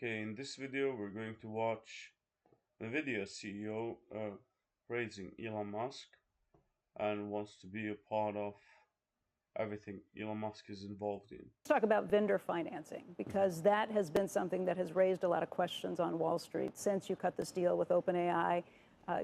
Okay, in this video we're going to watch Nvidia CEO praising Elon Musk and wants to be a part of everything Elon Musk is involved in. Let's talk about vendor financing, because that has been something that has raised a lot of questions on Wall Street since you cut this deal with OpenAI.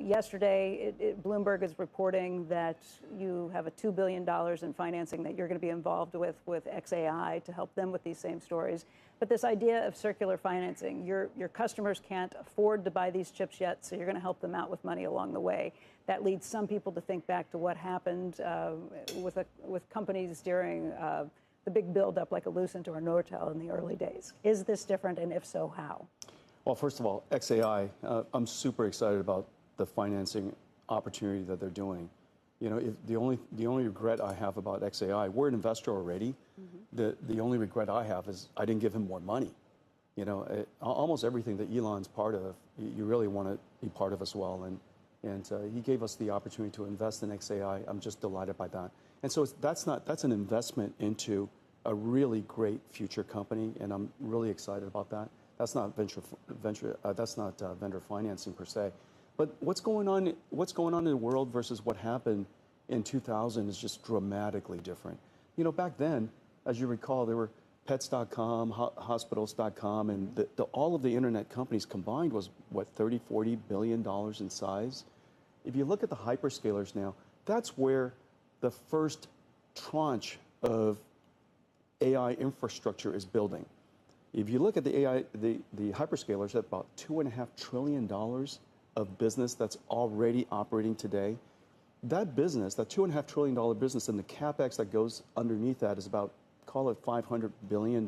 Yesterday, Bloomberg is reporting that you have a $2 billion in financing that you're going to be involved with xAI to help them with these same stories. But this idea of circular financing, your customers can't afford to buy these chips yet, so you're going to help them out with money along the way. That leads some people to think back to what happened with companies during the big buildup like a Lucent or a Nortel in the early days. Is this different, and if so, how? Well, first of all, xAI, I'm super excited about the financing opportunity that they're doing. You know, the only regret I have about xAI, we're an investor already. The only regret I have is I didn't give him more money. You know, almost everything that Elon's part of, you really want to be part of as well. And he gave us the opportunity to invest in xAI. I'm just delighted by that. And so that's an investment into a really great future company, and I'm really excited about that. That's not vendor financing per se. But what's going on in the world versus what happened in 2000 is just dramatically different. You know, back then, as you recall, there were pets.com, hospitals.com, and all of the internet companies combined was, what, $30, $40 billion in size? If you look at the hyperscalers now, that's where the first tranche of AI infrastructure is building. If you look at the AI, the hyperscalers, at about $2.5 trillion of business that's already operating today. That business, that $2.5 trillion business, and the capex that goes underneath that is about, call it $500 billion.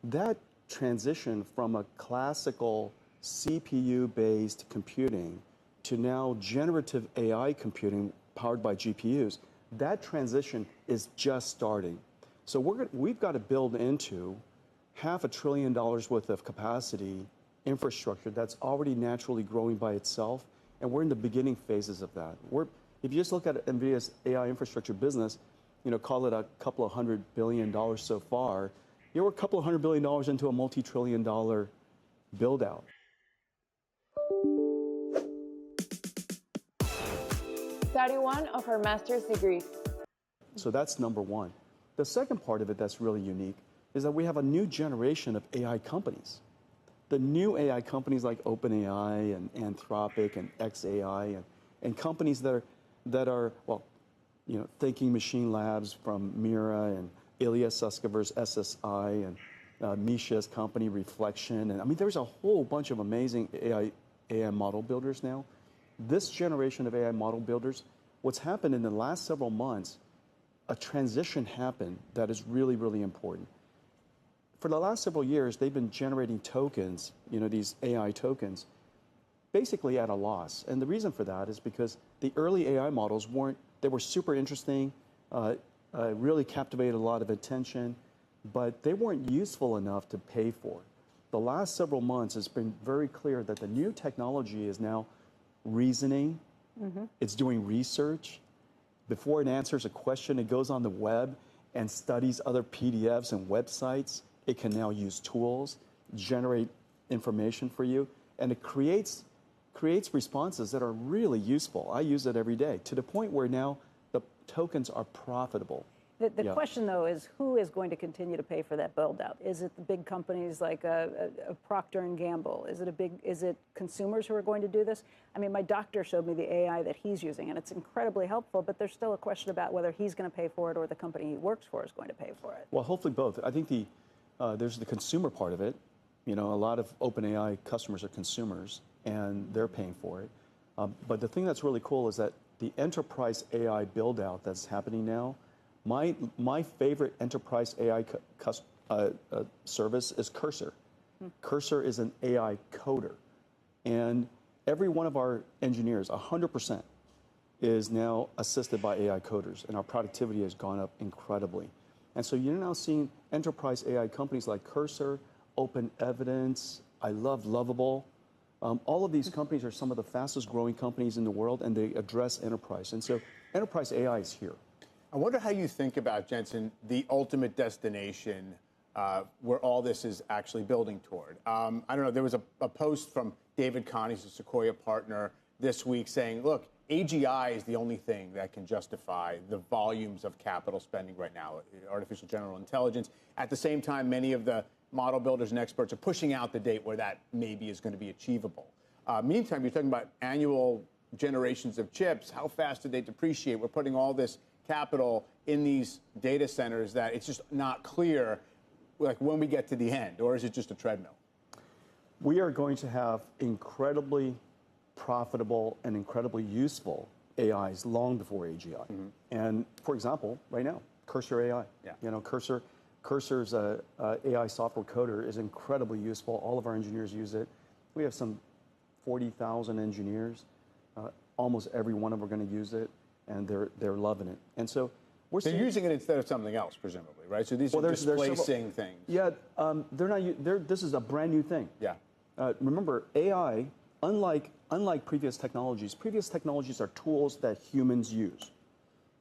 That transition from a classical CPU-based computing to now generative AI computing powered by GPUs, that transition is just starting. So we've got to build into $500 billion worth of capacity infrastructure that's already naturally growing by itself, and we're in the beginning phases of that. If you just look at Nvidia's AI infrastructure business, you know, call it a couple of $100 billion so far, we're a couple of $100 billion into a multi-trillion-dollar build-out. 31 of her master's degrees. So that's number one. The second part of it that's really unique is that we have a new generation of AI companies. The new AI companies like OpenAI and Anthropic and xAI and companies that are well, you know, Thinking Machine Labs from Mira and Ilya Sutskever's SSI and Misha's company Reflection. And I mean, there's a whole bunch of amazing AI model builders now. This generation of AI model builders, what's happened in the last several months, a transition happened that is really, really important. For the last several years, they've been generating tokens, you know, these AI tokens, basically at a loss. And the reason for that is because the early AI models they were super interesting, really captivated a lot of attention, but they weren't useful enough to pay for. The last several months, it's been very clear that the new technology is now reasoning, it's doing research. Before it answers a question, it goes on the web and studies other PDFs and websites. It can now use tools, generate information for you, and it creates responses that are really useful. I use it every day, to the point where now the tokens are profitable. The question, though, is who is going to continue to pay for that build-out? Is it the big companies like a Procter & Gamble? Is it consumers who are going to do this? I mean, my doctor showed me the AI that he's using, and it's incredibly helpful, but there's still a question about whether he's going to pay for it or the company he works for is going to pay for it. Well, hopefully both. I think there's the consumer part of it. You know, a lot of OpenAI customers are consumers, and they're paying for it. But the thing that's really cool is that the enterprise AI build-out that's happening now, my favorite enterprise AI service is Cursor. Cursor is an AI coder. And every one of our engineers, 100%, is now assisted by AI coders, and our productivity has gone up incredibly. And so you're now seeing enterprise AI companies like Cursor, Open Evidence, I love Lovable. All of these companies are some of the fastest growing companies in the world, and they address enterprise. And so enterprise AI is here. I wonder how you think about, Jensen, the ultimate destination where all this is actually building toward. I don't know, there was a post from David Kahn, he's a Sequoia partner, this week saying, look, AGI is the only thing that can justify the volumes of capital spending right now, artificial general intelligence. At the same time, many of the model builders and experts are pushing out the date where that maybe is going to be achievable. Meantime, you're talking about annual generations of chips. How fast do they depreciate? We're putting all this capital in these data centers that it's just not clear, like, when we get to the end, or is it just a treadmill? We are going to have incredibly profitable and incredibly useful AIs long before AGI. Mm-hmm. And for example, right now, Cursor AI. Yeah. You know, Cursor's AI software coder is incredibly useful. All of our engineers use it. We have some 40,000 engineers. Almost every one of them are going to use it, and they're loving it. And so they're using it instead of something else, presumably, right? So these are displacing things. Yeah, they're not. This is a brand new thing. Yeah. Remember, AI, unlike previous technologies are tools that humans use.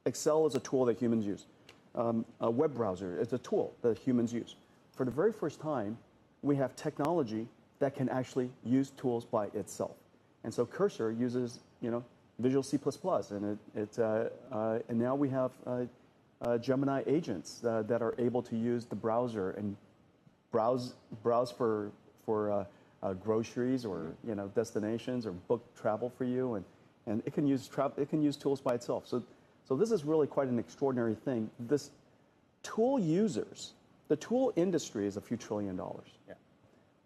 Excel is a tool that humans use. A web browser is a tool that humans use. For the very first time, we have technology that can actually use tools by itself. And so Cursor uses, Visual C++, and and now we have Gemini agents that are able to use the browser and browse for groceries or destinations or book travel for you, and it can use tools by itself. So this is really quite an extraordinary thing. This the tool industry is a few $1 trillion. Yeah.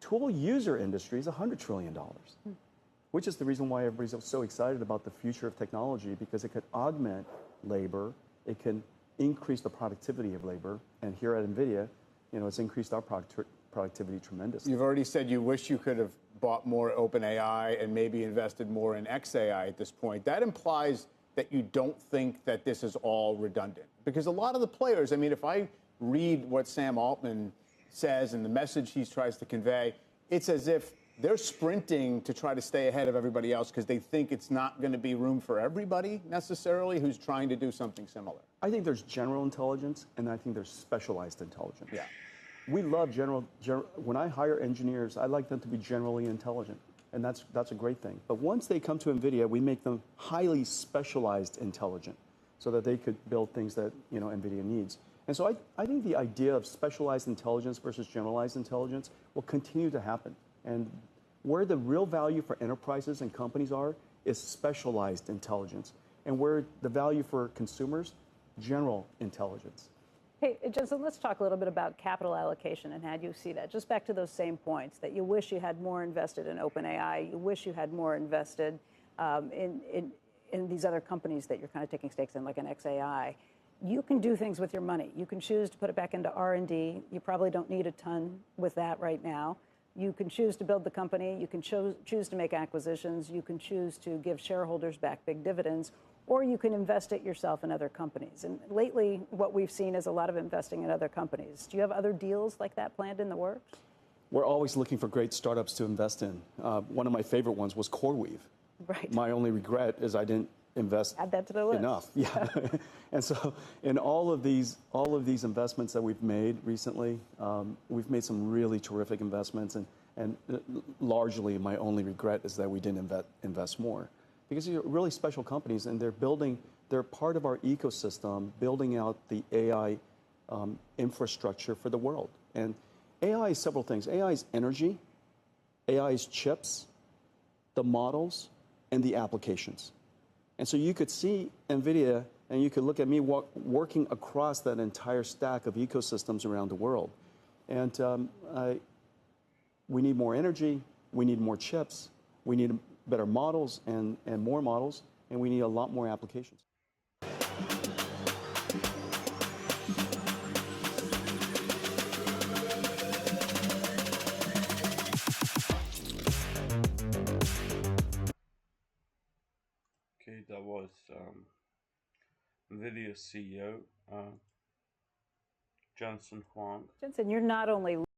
Tool user industry is $100 trillion. Which is the reason why everybody's so excited about the future of technology, because it could augment labor, it can increase the productivity of labor, and here at Nvidia, it's increased our productivity tremendously. You've already said you wish you could have bought more OpenAI and maybe invested more in XAI at this point. That implies that you don't think that this is all redundant, because a lot of the players, if I read what Sam Altman says and the message he tries to convey, it's as if they're sprinting to try to stay ahead of everybody else because they think it's not going to be room for everybody necessarily who's trying to do something similar. I think there's general intelligence, and I think there's specialized intelligence. Yeah. We love when I hire engineers, I like them to be generally intelligent, and that's a great thing. But once they come to NVIDIA, we make them highly specialized intelligent so that they could build things that NVIDIA needs. And so I think the idea of specialized intelligence versus generalized intelligence will continue to happen. And where the real value for enterprises and companies is specialized intelligence. And where the value for consumers, general intelligence. Hey, Jensen, let's talk a little bit about capital allocation and how you see that. Just back to those same points, that you wish you had more invested in OpenAI, you wish you had more invested in these other companies that you're kind of taking stakes in, like an XAI. You can do things with your money. You can choose to put it back into R&D. You probably don't need a ton with that right now. You can choose to build the company. You can choose to make acquisitions. You can choose to give shareholders back big dividends, or you can invest it yourself in other companies. And lately, what we've seen is a lot of investing in other companies. Do you have other deals like that planned in the works? We're always looking for great startups to invest in. One of my favorite ones was CoreWeave. Right. My only regret is I didn't invest Add that to the list. Enough. Yeah. And so in all of these investments that we've made recently, we've made some really terrific investments, and largely my only regret is that we didn't invest more, because these are really special companies, and they're part of our ecosystem, building out the AI infrastructure for the world. And AI is several things. AI is energy, AI is chips, the models, and the applications. And so you could see NVIDIA, and you could look at me working across that entire stack of ecosystems around the world. And we need more energy, we need more chips, we need better models and more models, and we need a lot more applications. Okay, that was Nvidia CEO Jensen Huang. Jensen, you're not only